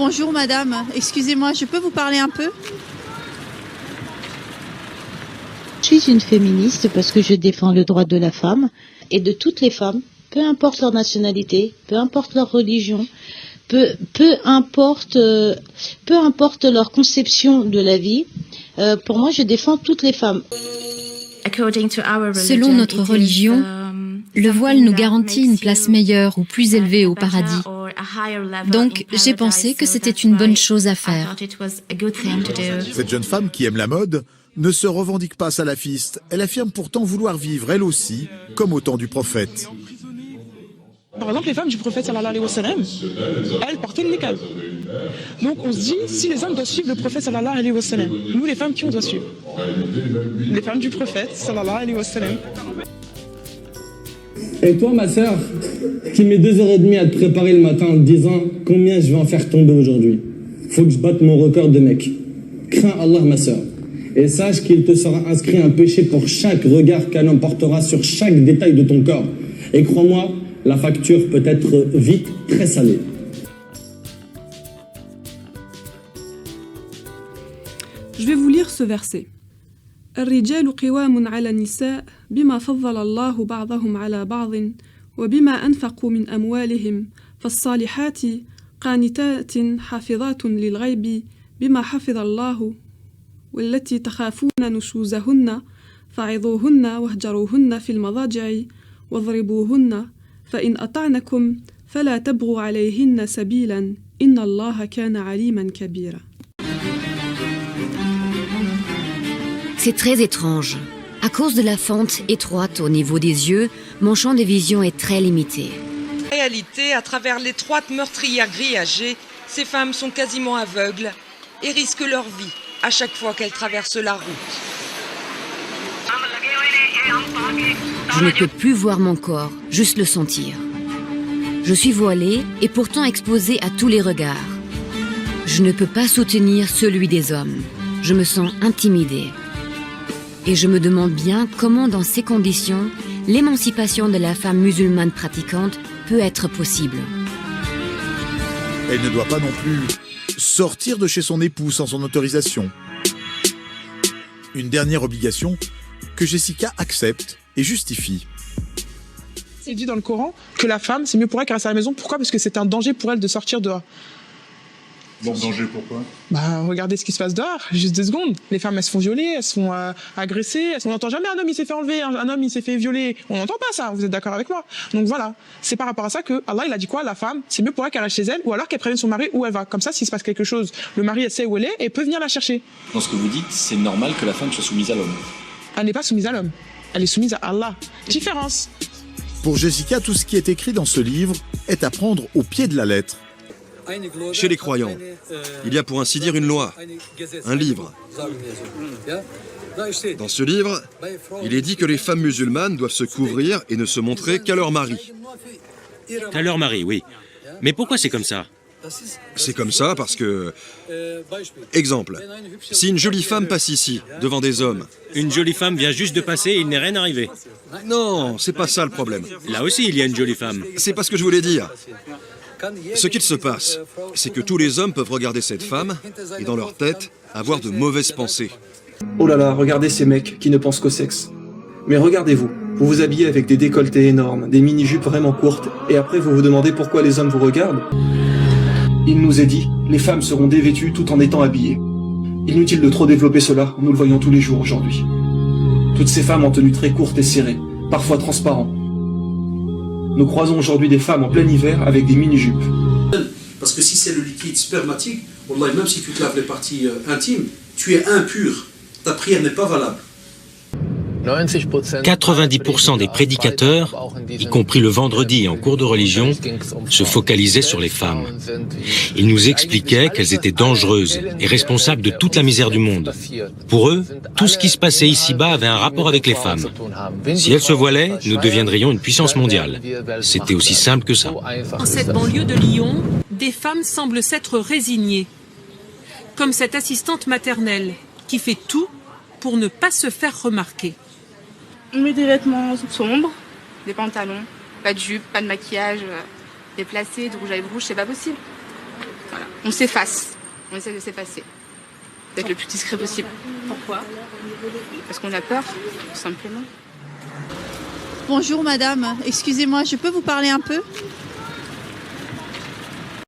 Bonjour madame, excusez-moi, je peux vous parler un peu? Je suis une féministe parce que je défends le droit de la femme et de toutes les femmes, peu importe leur nationalité, peu importe leur religion, peu importe leur conception de la vie. Pour moi, je défends toutes les femmes. Selon notre religion, le voile nous garantit une place meilleure ou plus élevée au paradis. Donc, j'ai pensé que c'était une bonne chose à faire. Cette jeune femme qui aime la mode ne se revendique pas salafiste. Elle affirme pourtant vouloir vivre, elle aussi, comme au temps du prophète. Par exemple, les femmes du prophète sallallahu alayhi wa sallam, elles portaient le niqab. Donc on se dit, si les hommes doivent suivre le prophète sallallahu alayhi wa sallam, nous les femmes, qui on doit suivre? Les femmes du prophète sallallahu alayhi wa sallam. Et toi, ma sœur, qui mets 2h30 à te préparer le matin en te disant combien je vais en faire tomber aujourd'hui. Faut que je batte mon record de mec. Crains Allah, ma sœur. Et sache qu'il te sera inscrit un péché pour chaque regard qu'un homme portera sur chaque détail de ton corps. Et crois-moi, la facture peut être vite très salée. Je vais vous lire ce verset. الرجال قوام على النساء بما فضل الله بعضهم على بعض وبما أنفقوا من أموالهم فالصالحات قانتات حافظات للغيب بما حفظ الله والتي تخافون نشوزهن فعظوهن واهجروهن في المضاجع واضربوهن فإن أطعنكم فلا تبغوا عليهن سبيلا إن الله كان عليما كبيرا. C'est très étrange. À cause de la fente étroite au niveau des yeux, mon champ de vision est très limité. En réalité, à travers l'étroite meurtrière grillagée, ces femmes sont quasiment aveugles et risquent leur vie à chaque fois qu'elles traversent la route. Je ne peux plus voir mon corps, juste le sentir. Je suis voilée et pourtant exposée à tous les regards. Je ne peux pas soutenir celui des hommes. Je me sens intimidée. Et je me demande bien comment, dans ces conditions, l'émancipation de la femme musulmane pratiquante peut être possible. Elle ne doit pas non plus sortir de chez son époux sans son autorisation. Une dernière obligation que Jessica accepte et justifie. C'est dit dans le Coran que la femme, c'est mieux pour elle qu'elle reste à la maison. Pourquoi? Parce que c'est un danger pour elle de sortir dehors. Bon, danger pourquoi? Regardez ce qui se passe dehors, juste 2 secondes. Les femmes, elles se font violer, elles se font agresser. On n'entend jamais un homme, il s'est fait enlever, un homme, il s'est fait violer. On n'entend pas ça, vous êtes d'accord avec moi? Donc voilà, c'est par rapport à ça que Allah, il a dit quoi? La femme, c'est mieux pour elle qu'elle reste chez elle ou alors qu'elle prévienne son mari où elle va. Comme ça, s'il se passe quelque chose, le mari, elle sait où elle est et peut venir la chercher. Dans ce que vous dites, c'est normal que la femme soit soumise à l'homme. Elle n'est pas soumise à l'homme, elle est soumise à Allah. Différence. Pour Jessica, tout ce qui est écrit dans ce livre est à prendre au pied de la lettre. Chez les croyants, il y a pour ainsi dire une loi, un livre. Dans ce livre, il est dit que les femmes musulmanes doivent se couvrir et ne se montrer qu'à leur mari. Qu'à leur mari, oui. Mais pourquoi c'est comme ça? C'est comme ça parce que... Exemple, si une jolie femme passe ici, devant des hommes... Une jolie femme vient juste de passer et il n'est rien arrivé. Non, c'est pas ça le problème. Là aussi, il y a une jolie femme. C'est pas ce que je voulais dire. Ce qu'il se passe, c'est que tous les hommes peuvent regarder cette femme et dans leur tête, avoir de mauvaises pensées. Oh là là, regardez ces mecs qui ne pensent qu'au sexe. Mais regardez-vous, vous vous habillez avec des décolletés énormes, des mini-jupes vraiment courtes, et après vous vous demandez pourquoi les hommes vous regardent. Il nous est dit, les femmes seront dévêtues tout en étant habillées. Inutile de trop développer cela, nous le voyons tous les jours aujourd'hui. Toutes ces femmes en tenue très courte et serrée, parfois transparentes. Nous croisons aujourd'hui des femmes en plein hiver avec des mini-jupes. Parce que si c'est le liquide spermatique, wallah, même si tu te laves les parties intimes, tu es impur. Ta prière n'est pas valable. 90% des prédicateurs, y compris le vendredi en cours de religion, se focalisaient sur les femmes. Ils nous expliquaient qu'elles étaient dangereuses et responsables de toute la misère du monde. Pour eux, tout ce qui se passait ici-bas avait un rapport avec les femmes. Si elles se voilaient, nous deviendrions une puissance mondiale. C'était aussi simple que ça. Dans cette banlieue de Lyon, des femmes semblent s'être résignées. Comme cette assistante maternelle qui fait tout pour ne pas se faire remarquer. On met des vêtements sombres, des pantalons, pas de jupe, pas de maquillage déplacé, de rouge à lèvres rouge, c'est pas possible. Voilà. On s'efface. On essaie de s'effacer. D'être le plus discret possible. Pourquoi? Parce qu'on a peur, tout simplement. Bonjour madame, excusez-moi, je peux vous parler un peu?